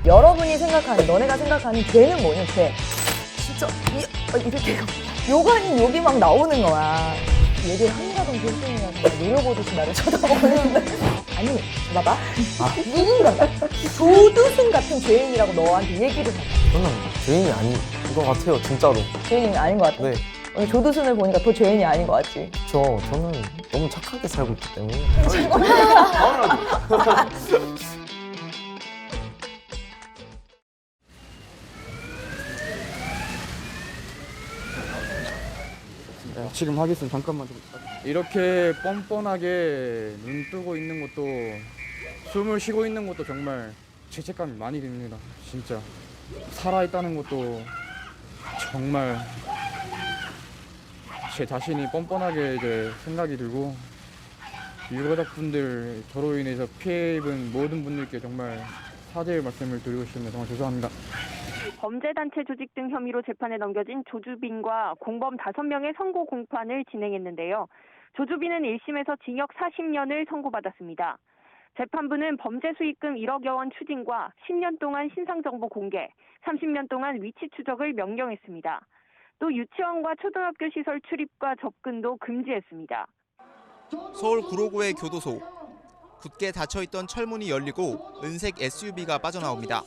여러분이 생각하는, 너네가 생각하는 죄는 뭐니, 죄? 진짜 이렇게 욕 아닌 욕이 막 나오는 거야. 얘들 한가동 교수님이라서 노려보듯이 나를 쳐다보는데 아니 봐봐 누군가가 조두순 같은 죄인이라고 너한테 얘기를 해. 저는 죄인이 아닌 것 같아요, 진짜로. 죄인이 아닌 것 같아? 네. 오늘 조두순을 보니까 더 죄인이 아닌 것 같지? 저는 너무 착하게 살고 있기 때문에. 네, 지금 하겠습니다. 잠깐만. 이렇게 뻔뻔하게 눈 뜨고 있는 것도 숨을 쉬고 있는 것도 정말 죄책감이 많이 듭니다. 진짜 살아있다는 것도 정말 제 자신이 뻔뻔하게 이제 생각이 들고 유가족분들 저로 인해서 피해 입은 모든 분들께 정말 사죄의 말씀을 드리고 싶습니다. 정말 죄송합니다. 범죄단체 조직 등 혐의로 재판에 넘겨진 조주빈과 공범 5명의 선고 공판을 진행했는데요. 조주빈은 1심에서 징역 40년을 선고받았습니다. 재판부는 범죄 수익금 1억여 원 추징과 10년 동안 신상정보 공개, 30년 동안 위치 추적을 명령했습니다. 또 유치원과 초등학교 시설 출입과 접근도 금지했습니다. 서울 구로구의 교도소. 굳게 닫혀있던 철문이 열리고 은색 SUV가 빠져나옵니다.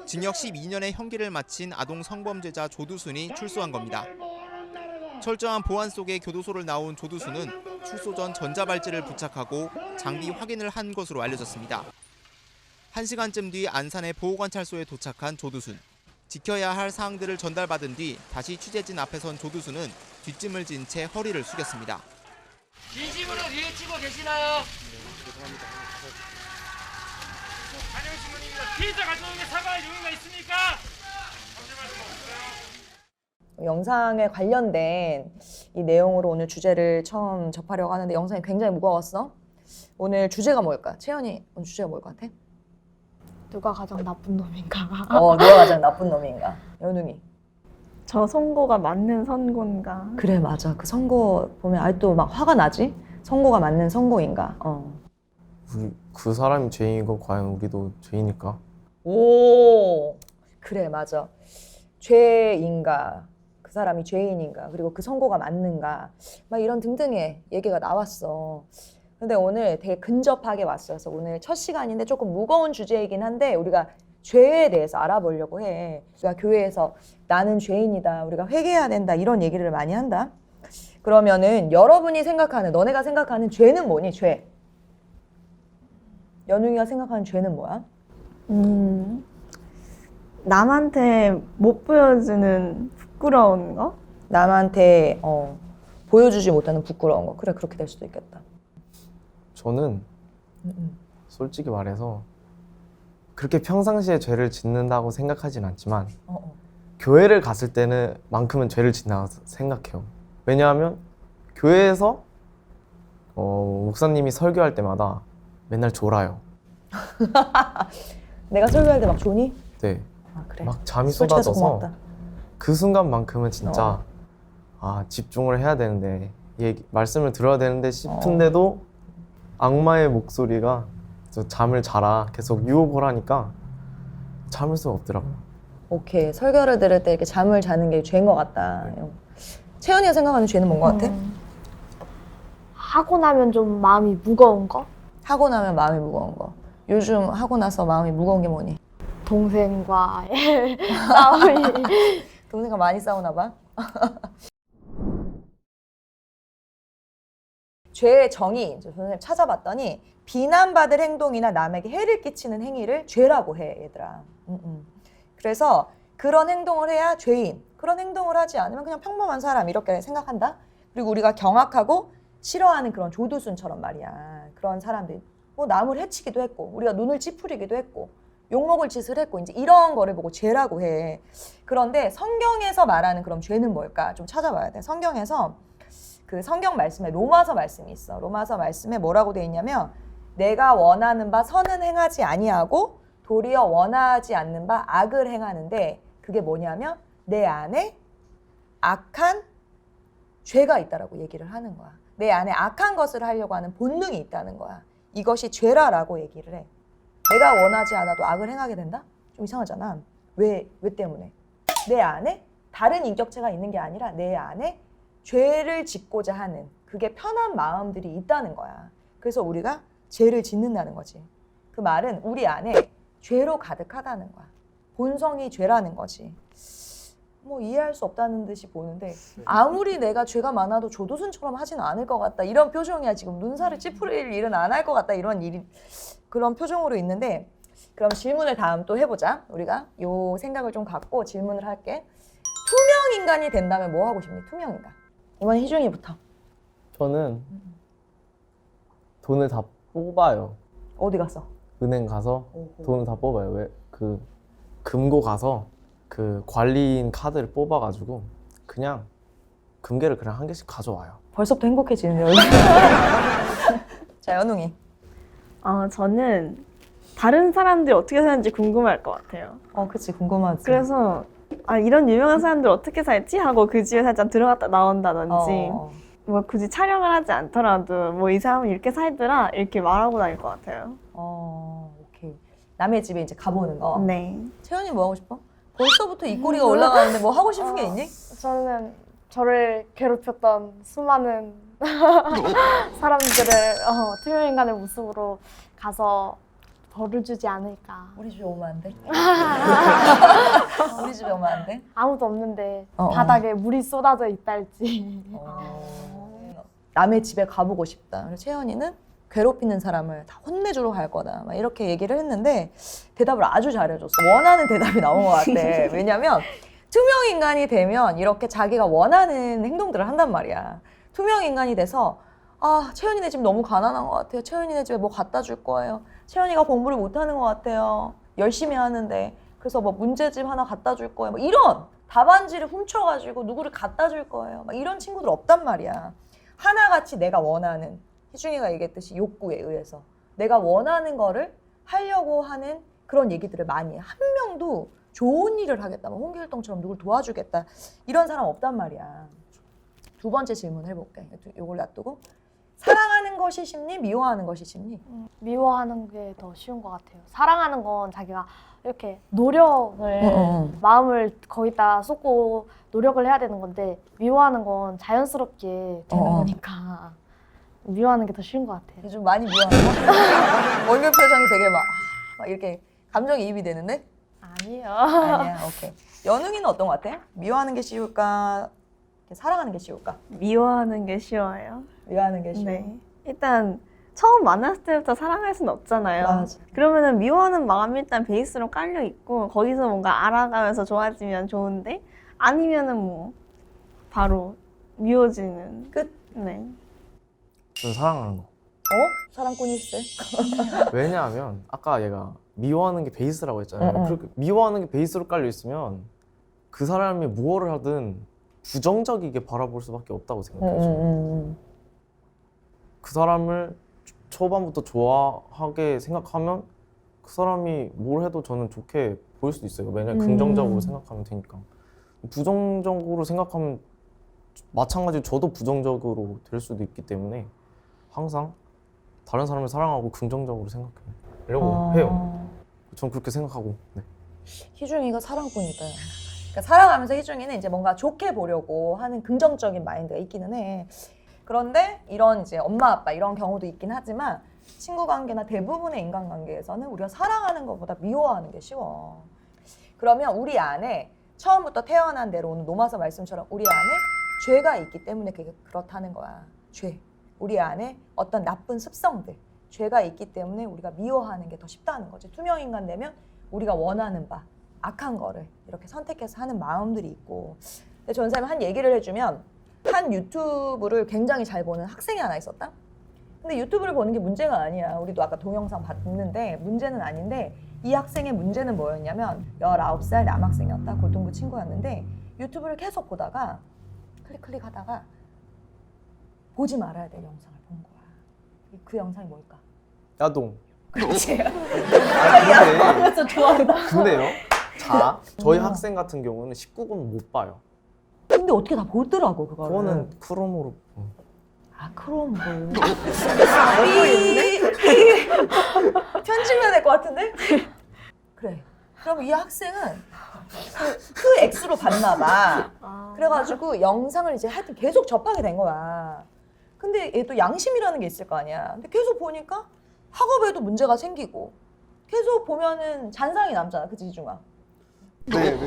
징역 12년의 형기를 마친 아동 성범죄자 조두순이 출소한 겁니다. 철저한 보안 속에 교도소를 나온 조두순은 출소 전 전자발찌를 부착하고 장비 확인을 한 것으로 알려졌습니다. 1시간쯤 뒤 안산의 보호관찰소에 도착한 조두순. 지켜야 할 사항들을 전달받은 뒤 다시 취재진 앞에 선 조두순은 뒷짐을 진 채 허리를 숙였습니다. 진심으로 뉘우치고 계시나요? 네, 죄송합니다. 안녕신문입니다. 피의자 가족에게 사과할 용의가 있습니까? 아무 말씀 없어요. 영상에 관련된 이 내용으로 오늘 주제를 처음 접하려고 하는데 영상이 굉장히 무거웠어. 오늘 주제가 뭘까? 채연이 오늘 주제가 뭘 것 같아? 누가 가장 나쁜 놈인가? 누가 가장 나쁜 놈인가? 연웅이. 저 선고가 맞는 선고인가? 그래 맞아. 그 선고 보면 아직도 막 화가 나지? 선고가 맞는 선고인가? 그 사람이 죄인이고 과연 우리도 죄인일까? 오 그래 맞아. 죄인가? 그 사람이 죄인인가? 그리고 그 선고가 맞는가? 막 이런 등등의 얘기가 나왔어. 근데 오늘 되게 근접하게 왔어서 오늘 첫 시간인데 조금 무거운 주제이긴 한데 우리가 죄에 대해서 알아보려고 해. 우리가 교회에서 나는 죄인이다. 우리가 회개해야 된다. 이런 얘기를 많이 한다. 그러면은 여러분이 생각하는, 너네가 생각하는 죄는 뭐니? 죄. 연웅이가 생각하는 죄는 뭐야? 남한테 못 보여주는 부끄러운 거? 남한테 보여주지 못하는 부끄러운 거. 그래 그렇게 될 수도 있겠다. 저는 솔직히 말해서 그렇게 평상시에 죄를 짓는다고 생각하진 않지만 교회를 갔을 때는 만큼은 죄를 짓는다고 생각해요. 왜냐하면 교회에서 목사님이 설교할 때마다 맨날 졸아요. 내가 설교할 때 막 조니? 네. 아, 그래. 막 잠이 솔직해서 쏟아져서 고맙다. 그 순간만큼은 진짜 집중을 해야 되는데 말씀을 들어야 되는데 싶은데도 악마의 목소리가 잠을 자라 계속 유혹을 하니까 참을 수가 없더라고요. 오케이. 설교를 들을 때 이렇게 잠을 자는 게 죄인 것 같다. 채연이가 생각하는 죄는 뭔 것 같아? 하고 나면 좀 마음이 무거운 거? 하고 나면 마음이 무거운 거. 요즘 하고 나서 마음이 무거운 게 뭐니? 동생과의 싸움이. 동생과 많이 싸우나 봐. 죄의 정의, 선생님 찾아봤더니 비난받을 행동이나 남에게 해를 끼치는 행위를 죄라고 해, 얘들아. 그래서 그런 행동을 해야 죄인, 그런 행동을 하지 않으면 그냥 평범한 사람 이렇게 생각한다. 그리고 우리가 경악하고 싫어하는 그런 조두순처럼 말이야. 그런 사람들, 뭐 남을 해치기도 했고 우리가 눈을 찌푸리기도 했고 욕먹을 짓을 했고 이제 이런 거를 보고 죄라고 해. 그런데 성경에서 말하는 그럼 죄는 뭘까? 좀 찾아봐야 돼. 성경에서 그 성경 말씀에 로마서 말씀이 있어. 로마서 말씀에 뭐라고 돼 있냐면 내가 원하는 바 선은 행하지 아니하고 도리어 원하지 않는 바 악을 행하는데 그게 뭐냐면 내 안에 악한 죄가 있다라고 얘기를 하는 거야. 내 안에 악한 것을 하려고 하는 본능이 있다는 거야. 이것이 죄라라고 얘기를 해. 내가 원하지 않아도 악을 행하게 된다? 좀 이상하잖아. 왜 때문에? 내 안에 다른 인격체가 있는 게 아니라 내 안에 죄를 짓고자 하는 그게 편한 마음들이 있다는 거야. 그래서 우리가 죄를 짓는다는 거지. 그 말은 우리 안에 죄로 가득하다는 거야. 본성이 죄라는 거지. 뭐 이해할 수 없다는 듯이 보는데 아무리 내가 죄가 많아도 조두순처럼 하진 않을 것 같다. 이런 표정이야. 지금 눈살을 찌푸릴 일은 안 할 것 같다. 이런 일이 그런 표정으로 있는데 그럼 질문을 다음 또 해보자. 우리가 요 생각을 좀 갖고 질문을 할게. 투명 인간이 된다면 뭐 하고 싶니? 투명 인간. 이번 희중이부터. 저는 돈을 다 뽑아요. 어디 갔어? 은행 가서 돈을 다 뽑아요. 왜? 그 금고 가서 그 관리인 카드를 뽑아가지고 그냥 금괴를 그냥 한 개씩 가져와요. 벌써부터 행복해지는데요. 자, 연웅이. 저는 다른 사람들이 어떻게 사는지 궁금할 것 같아요. 그치, 궁금하지. 그래서 이런 유명한 사람들 어떻게 살지? 하고 그 집에 살짝 들어갔다 나온다든지 뭐 굳이 촬영을 하지 않더라도 뭐 이 사람은 이렇게 살더라 이렇게 말하고 다닐 것 같아요. 오케이. 남의 집에 이제 가보는 거. 네. 채연이 뭐 하고 싶어? 벌써부터 입꼬리가 올라가는데 뭐 하고 싶은 게 있니? 저는 저를 괴롭혔던 수많은 사람들을 투명인간의 모습으로 가서 벌을 주지 않을까. 우리 집에 오면 안 돼? 우리 집에 오면 안 돼? 아무도 없는데 어, 어. 바닥에 물이 쏟아져 있달지. 남의 집에 가보고 싶다. 그래서 채연이는 괴롭히는 사람을 다 혼내주러 갈 거다. 막 이렇게 얘기를 했는데 대답을 아주 잘해줬어. 원하는 대답이 나온 것 같아. 왜냐면 투명 인간이 되면 이렇게 자기가 원하는 행동들을 한단 말이야. 투명 인간이 돼서 채연이네 집 너무 가난한 것 같아요. 채연이네 집에 뭐 갖다 줄 거예요. 채연이가 공부를 못하는 것 같아요. 열심히 하는데. 그래서 뭐 문제집 하나 갖다 줄 거예요. 뭐 이런 답안지를 훔쳐가지고 누구를 갖다 줄 거예요. 막 이런 친구들 없단 말이야. 하나같이 내가 원하는, 희중이가 얘기했듯이 욕구에 의해서 내가 원하는 거를 하려고 하는 그런 얘기들을 많이 해. 한 명도 좋은 일을 하겠다, 뭐 홍길동처럼 누굴 도와주겠다 이런 사람 없단 말이야. 두 번째 질문 해볼게. 요걸 놔두고. 사랑하는 것이 쉽니? 미워하는 것이 쉽니? 미워하는 게 더 쉬운 것 같아요. 사랑하는 건 자기가 이렇게 노력을 마음을 거기다 쏟고 노력을 해야 되는 건데 미워하는 건 자연스럽게 되는 거니까 미워하는 게 더 쉬운 것 같아요. 좀 많이 미워하는 거? 얼굴 표정이 되게 막 이렇게 감정이입이 되는데? 아니요. 아니야. 오케이. 연웅이는 어떤 것 같아? 미워하는 게 쉬울까? 사랑하는 게 쉬울까? 미워하는 게 쉬워요. 미워하는 게 쉬워. 네. 일단 처음 만났을 때부터 사랑할 수는 없잖아요. 맞아. 그러면은 미워하는 마음이 일단 베이스로 깔려 있고 거기서 뭔가 알아가면서 좋아지면 좋은데 아니면은 뭐 바로 미워지는 끝. 네. 저는 사랑하는 거. 사랑꾼일세. 왜냐하면 아까 얘가 미워하는 게 베이스라고 했잖아요. 응. 그렇게 미워하는 게 베이스로 깔려 있으면 그 사람이 무엇을 하든 부정적이게 바라볼 수밖에 없다고 생각해요. 그 사람을 초반부터 좋아하게 생각하면 그 사람이 뭘 해도 저는 좋게 보일 수도 있어요. 왜냐면 긍정적으로 생각하면 되니까. 부정적으로 생각하면 마찬가지로 저도 부정적으로 될 수도 있기 때문에 항상 다른 사람을 사랑하고 긍정적으로 생각하려고 해요. 전 그렇게 생각하고. 네. 희중이가 사랑꾼이다. 그러니까 사랑하면서 희중이는 이제 뭔가 좋게 보려고 하는 긍정적인 마인드가 있기는 해. 그런데 이런 이제 엄마 아빠 이런 경우도 있긴 하지만 친구 관계나 대부분의 인간관계에서는 우리가 사랑하는 것보다 미워하는 게 쉬워. 그러면 우리 안에 처음부터 태어난 대로 오늘 노마서 말씀처럼 우리 안에 죄가 있기 때문에 그게 그렇다는 거야. 죄. 우리 안에 어떤 나쁜 습성들, 죄가 있기 때문에 우리가 미워하는 게 더 쉽다는 거지. 투명 인간 되면 우리가 원하는 바, 악한 거를 이렇게 선택해서 하는 마음들이 있고. 근데 전사님이 한 얘기를 해주면 한 유튜브를 굉장히 잘 보는 학생이 하나 있었다. 근데 유튜브를 보는 게 문제가 아니야. 우리도 아까 동영상 봤는데 문제는 아닌데 이 학생의 문제는 뭐였냐면 19살 남학생이었다. 고등부 친구였는데 유튜브를 계속 보다가 클릭하다가 보지 말아야 될 영상을 본 거야. 그 영상이 뭘까? 야동. 그렇지. 근데, 좋아한다. 근데요. 자, 저희 학생 같은 경우는 19금 못 봐요. 근데 어떻게 다 보더라고 그거를. 그거는 크롬으로. 아 그럼 뭐 편집해야 될 것 같은데? 그래. 그럼 이 학생은 그 X로 봤나 봐. 그래가지고 영상을 이제 하여튼 계속 접하게 된 거야. 근데 얘 또 양심이라는 게 있을 거 아니야. 근데 계속 보니까 학업에도 문제가 생기고 계속 보면은 잔상이 남잖아. 그치 이중아? 네.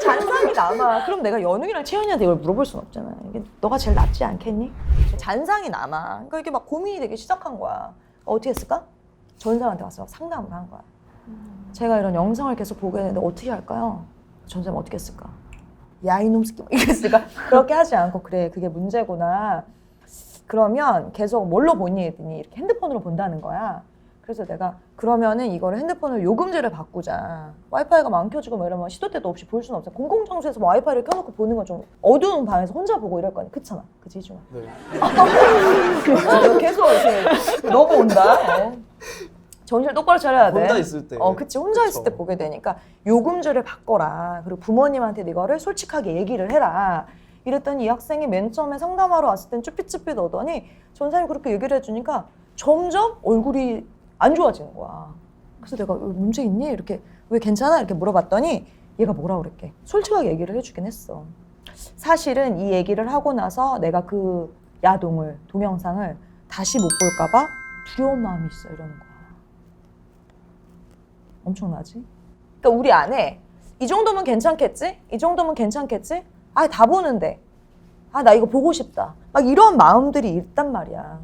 잔상이 남아. 그럼 내가 연웅이랑 채연이한테 이걸 물어볼 순 없잖아. 이게 너가 제일 낫지 않겠니? 잔상이 남아. 그러니까 이게 막 고민이 되기 시작한 거야. 어떻게 했을까? 전사한테 와서 상담을 한 거야. 제가 이런 영상을 계속 보게 되는데 어떻게 할까요? 전사는 어떻게 했을까? 야 이놈 새끼 이렇게 했을까? 그렇게 하지 않고 그래 그게 문제구나. 그러면 계속 뭘로 보니 했더니 이렇게 핸드폰으로 본다는 거야. 그래서 내가 그러면은 이거를 핸드폰을 요금제를 바꾸자. 와이파이가 막 안 켜지고 뭐 이러면 시도 때도 없이 볼 수는 없어. 공공장소에서 뭐 와이파이를 켜놓고 보는 건 좀 어두운 방에서 혼자 보고 이럴 거 아니야. 그렇잖아. 그치 이중아? 네. 계속 이렇게 넘어온다. 정신 똑바로 차려야 돼. 혼자 있을 때. 그치. 혼자 있을 때 보게 되니까 요금제를 바꿔라. 그리고 부모님한테 이거를 솔직하게 얘기를 해라. 이랬더니 이 학생이 맨 처음에 상담하러 왔을 땐 쭈삣쭈삣 오더니 전사님이 그렇게 얘기를 해주니까 점점 얼굴이 안 좋아지는 거야. 그래서 내가 문제 있니? 이렇게 왜 괜찮아? 이렇게 물어봤더니 얘가 뭐라 그랬게. 솔직하게 얘기를 해주긴 했어. 사실은 이 얘기를 하고 나서 내가 그 야동을, 동영상을 다시 못 볼까 봐 두려운 마음이 있어 이러는 거야. 엄청나지? 그러니까 우리 안에 이 정도면 괜찮겠지? 이 정도면 괜찮겠지? 아, 다 보는데. 아, 나 이거 보고 싶다. 막 이런 마음들이 있단 말이야.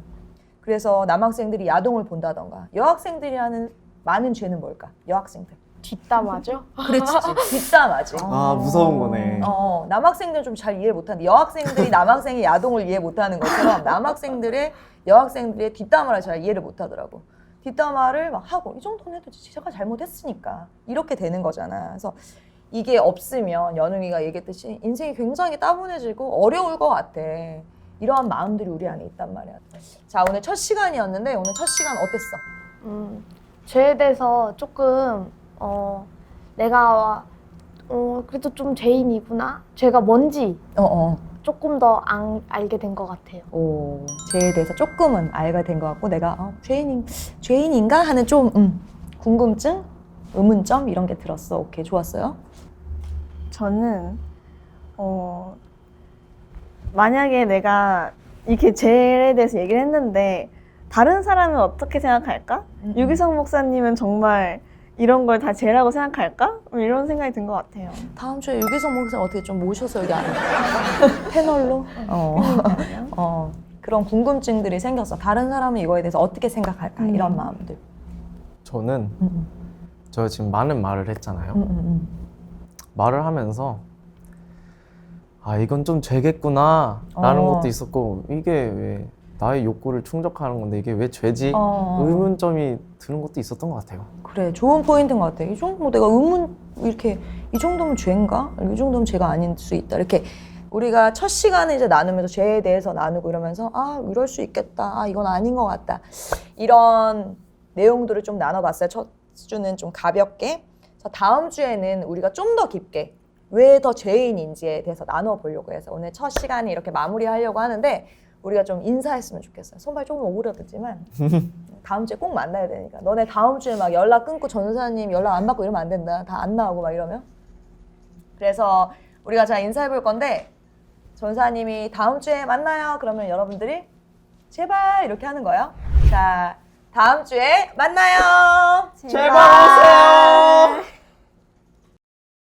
그래서 남학생들이 야동을 본다던가 여학생들이 하는 많은 죄는 뭘까? 여학생들. 뒷담화죠? 그렇지. 뒷담화지. 아 무서운 거네. 남학생들은 좀 잘 이해 못하는데 여학생들이 남학생의 야동을 이해 못하는 것처럼 남학생들의 여학생들의 뒷담화를 잘 이해를 못하더라고. 뒷담화를 막 하고 이 정도는 해도 제가 잘못했으니까 이렇게 되는 거잖아. 그래서 이게 없으면 연웅이가 얘기했듯이 인생이 굉장히 따분해지고 어려울 것 같아. 이러한 마음들이 우리 안에 있단 말이야. 자, 오늘 첫 시간이었는데 오늘 첫 시간 어땠어? 죄에 대해서 조금 내가 그래도 좀 죄인이구나. 죄가 뭔지 조금 더 알게 된 것 같아요. 오, 죄에 대해서 조금은 알게 된 것 같고 내가 죄인인가 하는 좀 궁금증, 의문점 이런 게 들었어. 오케이, 좋았어요. 저는 만약에 내가 이렇게 죄에 대해서 얘기를 했는데 다른 사람은 어떻게 생각할까? 유기성 목사님은 정말 이런 걸 다 죄라고 생각할까? 이런 생각이 든 것 같아요. 다음 주에 유기성 목사님 어떻게 좀 모셔서 여기 패널로 그런 궁금증들이 생겼어. 다른 사람은 이거에 대해서 어떻게 생각할까? 이런 마음들. 저는 저 지금 많은 말을 했잖아요. 말을 하면서 아 이건 좀 죄겠구나 라는 것도 있었고 이게 왜 나의 욕구를 충족하는 건데 이게 왜 죄지? 의문점이 드는 것도 있었던 것 같아요. 그래, 좋은 포인트인 것 같아. 이 정도 내가 이렇게 이 정도면 죄인가? 이 정도면 죄가 아닐 수 있다. 이렇게 우리가 첫 시간에 이제 나누면서 죄에 대해서 나누고 이러면서 아 이럴 수 있겠다. 아 이건 아닌 것 같다. 이런 내용들을 좀 나눠봤어요. 첫 주는 좀 가볍게. 다음 주에는 우리가 좀 더 깊게 왜 더 죄인인지에 대해서 나눠보려고 해서 오늘 첫 시간에 이렇게 마무리하려고 하는데 우리가 좀 인사했으면 좋겠어요. 손발 조금 오그라들지만 다음 주에 꼭 만나야 되니까. 너네 다음 주에 막 연락 끊고 전사님 연락 안 받고 이러면 안 된다. 다 안 나오고 막 이러면. 그래서 우리가 자 인사해 볼 건데 전사님이 다음 주에 만나요. 그러면 여러분들이 제발 이렇게 하는 거예요. 자, 다음 주에 만나요. 제발.